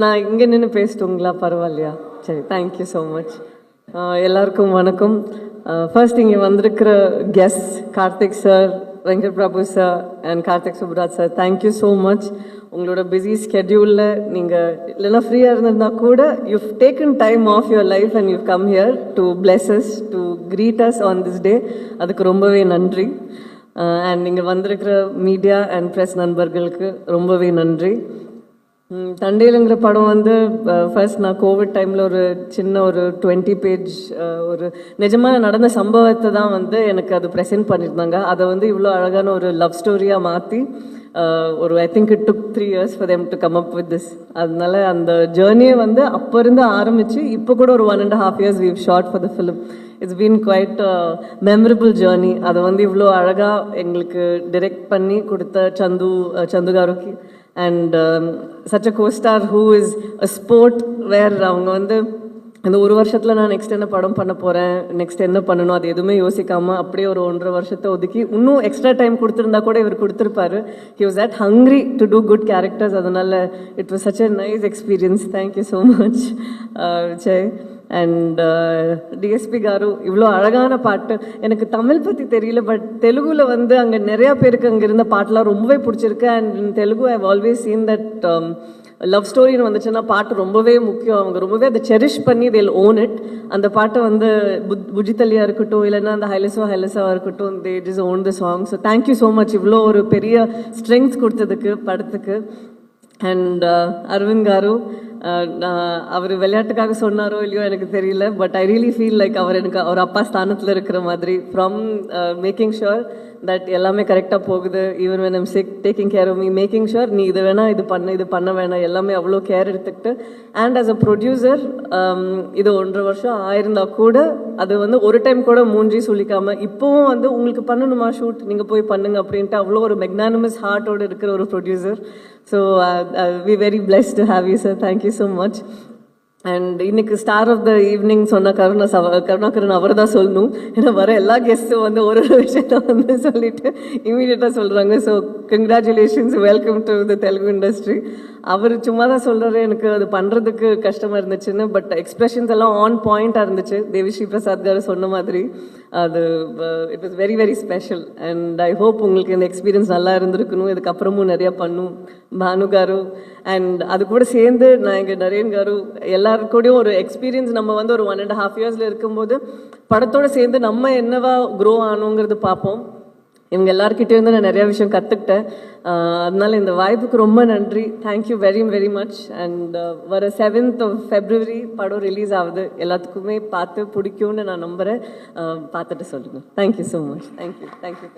நான் இங்கே நின்று பேசிட்டுங்களா? பரவாயில்லையா? சரி, தேங்க்யூ ஸோ மச். எல்லாருக்கும் வணக்கம். ஃபர்ஸ்ட் இங்கே வந்திருக்கிற guest Karthik sir, Venkat Prabhu sir and Karthik Subbaraj sir, thank you so much. உங்களோட பிஸி ஸ்கெட்யூலில் நீங்கள் இல்லைன்னா ஃப்ரீயாக இருந்திருந்தா கூட you've taken time off your life and you've come here to bless us, to greet us on this day. அதுக்கு ரொம்பவே நன்றி. அண்ட் நீங்கள் வந்திருக்கிற மீடியா அண்ட் ப்ரெஸ் நண்பர்களுக்கு ரொம்பவே நன்றி. தண்டேலுங்கிற படம் வந்து ஃபர்ஸ்ட் நான் கோவிட் டைமில் ஒரு சின்ன ஒரு 20 பேஜ் ஒரு நிஜமாக நடந்த சம்பவத்தை தான் வந்து எனக்கு அது ப்ரெசென்ட் பண்ணியிருந்தாங்க. அதை வந்து இவ்வளோ அழகான ஒரு லவ் ஸ்டோரியாக மாற்றி ஒரு I think it took 3 years for them to come up with this. அதனால அந்த ஜேர்னியை வந்து அப்போ இருந்து ஆரம்பித்து இப்போ கூட ஒரு 1.5 years we've shot for the film. It's been quite a memorable journey. அதை வந்து இவ்வளோ அழகாக எங்களுக்கு டிரெக்ட் பண்ணி கொடுத்த சந்து காருக்கு and such a co-star who is a sport where அவங்க வந்து இந்த ஒரு வருஷத்தில் நான் நெக்ஸ்ட் என்ன படம் பண்ண போகிறேன், நெக்ஸ்ட் என்ன பண்ணணும், அது எதுவுமே யோசிக்காமல் அப்படியே ஒரு 1.5 வருஷத்தை ஒதுக்கி இன்னும் எக்ஸ்ட்ரா டைம் கொடுத்துருந்தா கூட இவர் கொடுத்துருப்பாரு. He was that hungry to do good characters. அதனால் it was such a nice experience. Thank you so much Jai. And DSP garu, இவ்வளோ அழகான பாட்டு. எனக்கு தமிழ் பற்றி தெரியல, பட் தெலுங்குல வந்து அங்கே நிறையா பேருக்கு அங்கே இருந்த பாட்டெலாம் ரொம்பவே பிடிச்சிருக்கு. And in Telugu I have always seen that love ஸ்டோரின்னு வந்துச்சுன்னா பாட்டு ரொம்பவே முக்கியம். அவங்க ரொம்பவே அதை செரிஷ் பண்ணி தேல் ஓன் இட். அந்த பாட்டை வந்து புஜித்தலியாக இருக்கட்டும், இல்லைன்னா அந்த ஹைலஸாக இருக்கட்டும், they just own the song. So thank you so much இவ்வளோ ஒரு பெரிய ஸ்ட்ரெங்க் கொடுத்ததுக்கு படத்துக்கு. அண்ட் அரவிந்த் காரு, அவர் விளையாட்டுக்காக சொன்னாரோ இல்லையோ எனக்கு தெரியல, but I really feel like அவர் எனக்கு அவர் அப்பா ஸ்தானத்தில் இருக்கிற மாதிரி. ஃப்ரம் மேக்கிங் ஷுர் தட் எல்லாமே கரெக்டாக போகுது, even when I'm sick taking care of me, making sure நீ இது வேணாம், இது பண்ண வேணாம், எல்லாமே அவ்வளோ கேர் எடுத்துக்கிட்டு. அண்ட் ஆஸ் அ ப்ரொடியூசர் இது 1.5 வருஷம் ஆயிருந்தா கூட அது வந்து ஒரு டைம் கூட மூஞ்சி சொல்லிக்காமல் இப்போவும் வந்து உங்களுக்கு பண்ணணுமா ஷூட், நீங்கள் போய் பண்ணுங்க அப்படின்ட்டு அவ்வளோ ஒரு மெக்னானிமஸ் ஹார்ட்டோடு இருக்கிற ஒரு producer. So we very blessed to have you sir. Thank you so much. And இன்னைக்கு ஸ்டார் ஆஃப் த ஈவினிங் சொன்ன கருணாகரன் அவர் தான் சொல்லணும். ஏன்னா வர எல்லா கெஸ்ட்டும் வந்து ஒரு விஷயத்த வந்து சொல்லிட்டு இமீடியட்டாக சொல்கிறாங்க. So congratulations, welcome to the Telugu industry. அவர் சும்மா தான் சொல்கிறாரு, எனக்கு அது பண்ணுறதுக்கு கஷ்டமாக இருந்துச்சுன்னு, பட் எக்ஸ்பிரஷன்ஸ் எல்லாம் ஆன் பாயிண்ட்டாக இருந்துச்சு. தேவிஸ்ரீ பிரசாத் கார் சொன்ன மாதிரி அது it was very very special. And I hope உங்களுக்கு இந்த எக்ஸ்பீரியன்ஸ் நல்லா இருந்திருக்கணும். இதுக்கப்புறமும் நிறையா பண்ணும் பானு காரு. அண்ட் அது கூட சேர்ந்து நான் எங்கள் நரேன் காரு எல்லாருக்கூடையும் ஒரு எக்ஸ்பீரியன்ஸ் நம்ம வந்து ஒரு 1.5 years இருக்கும்போது படத்தோடு சேர்ந்து நம்ம என்னவா க்ரோ ஆனோங்கிறது பார்ப்போம். இவங்க எல்லாருக்கிட்டே வந்து நான் நிறையா விஷயம் கற்றுக்கிட்டேன். அதனால இந்த வாய்ப்புக்கு ரொம்ப நன்றி. Thank you very very much. And வர 7th of February படம் ரிலீஸ் ஆகுது. எல்லாத்துக்குமே பார்த்து பிடிக்கும்னு நான் நம்புகிறேன். பார்த்துட்டு சொல்லுங்கள். Thank you so much. தேங்க்யூ.